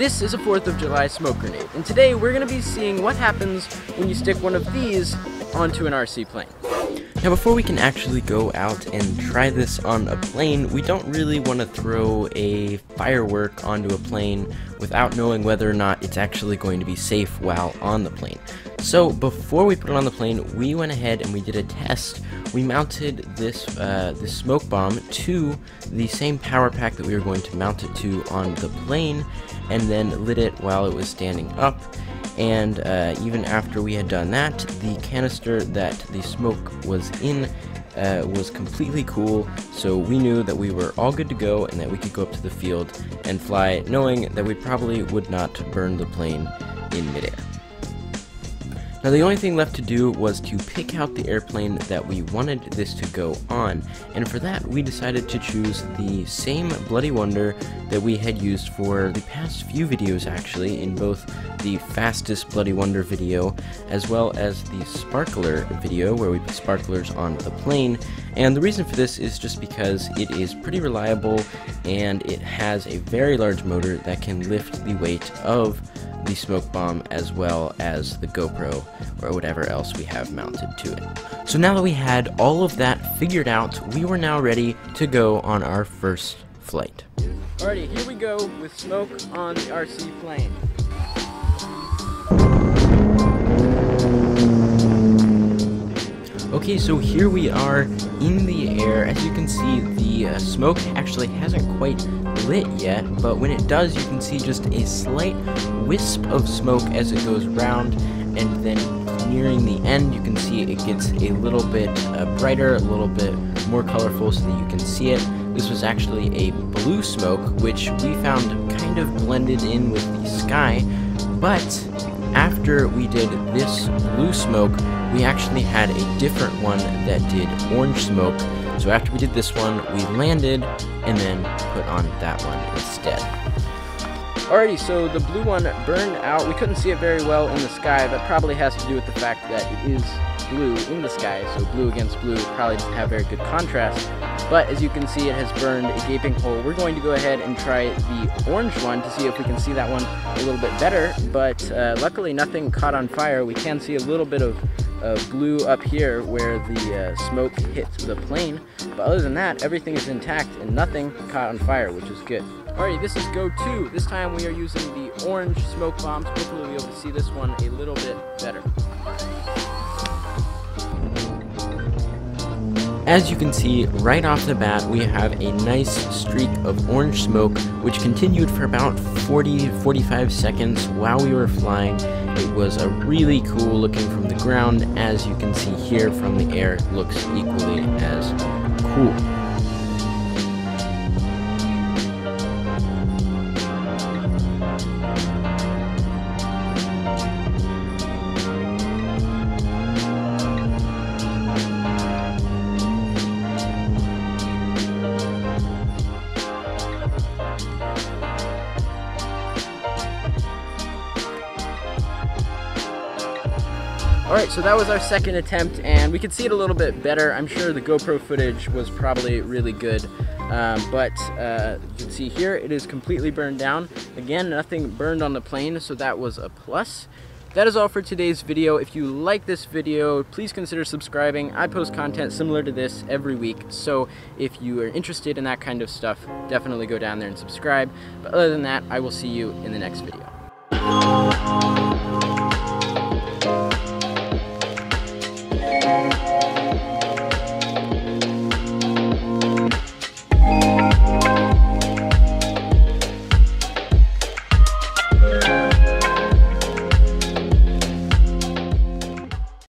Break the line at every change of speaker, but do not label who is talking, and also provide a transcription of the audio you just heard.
This is a 4th of July smoke grenade, and today we're going to be seeing what happens when you stick one of these onto an RC plane.
Now before we can actually go out and try this on a plane, we don't really want to throw a firework onto a plane without knowing whether or not it's actually going to be safe while on the plane. So before we put it on the plane, we went ahead and we did a test. We mounted this smoke bomb to the same power pack that we were going to mount it to on the plane, and then lit it while it was standing up. And even after we had done that, the canister that the smoke was in was completely cool, so we knew that we were all good to go and that we could go up to the field and fly, knowing that we probably would not burn the plane in midair. Now the only thing left to do was to pick out the airplane that we wanted this to go on, and for that we decided to choose the same Bloody Wonder that we had used for the past few videos actually, in both the fastest Bloody Wonder video as well as the sparkler video where we put sparklers on the plane. And the reason for this is just because it is pretty reliable and it has a very large motor that can lift the weight of the smoke bomb as well as the GoPro or whatever else we have mounted to it. So now that we had all of that figured out, we were now ready to go on our first flight.
Alrighty, here we go with smoke on the RC plane.
Okay, so here we are in the air. As you can see, the smoke actually hasn't quite lit yet, but when it does, you can see just a slight wisp of smoke as it goes round, and then nearing the end, you can see it gets a little bit brighter, a little bit more colorful so that you can see it. This was actually a blue smoke, which we found kind of blended in with the sky, but after we did this blue smoke, we actually had a different one that did orange smoke. So after we did this one, we landed and then put on that one instead.
Alrighty, so the blue one burned out. We couldn't see it very well in the sky. That probably has to do with the fact that it is blue in the sky, so blue against blue probably doesn't have very good contrast. But as you can see, it has burned a gaping hole. We're going to go ahead and try the orange one to see if we can see that one a little bit better, but luckily nothing caught on fire. We can see a little bit of blue up here where the smoke hit the plane, but other than that, everything is intact and nothing caught on fire, which is good. Alright, this is go 2. This time we are using the orange smoke bombs. Hopefully we'll be able to see this one a little bit better.
As you can see, right off the bat, we have a nice streak of orange smoke, which continued for about 40-45 seconds while we were flying. It was a really cool looking from the ground. As you can see here from the air, it looks equally as cool.
Alright, so that was our second attempt, and we could see it a little bit better. I'm sure the GoPro footage was probably really good, but you can see here it is completely burned down. Again, nothing burned on the plane, so that was a plus. That is all for today's video. If you like this video, please consider subscribing. I post content similar to this every week, so if you are interested in that kind of stuff, definitely go down there and subscribe. But other than that, I will see you in the next video.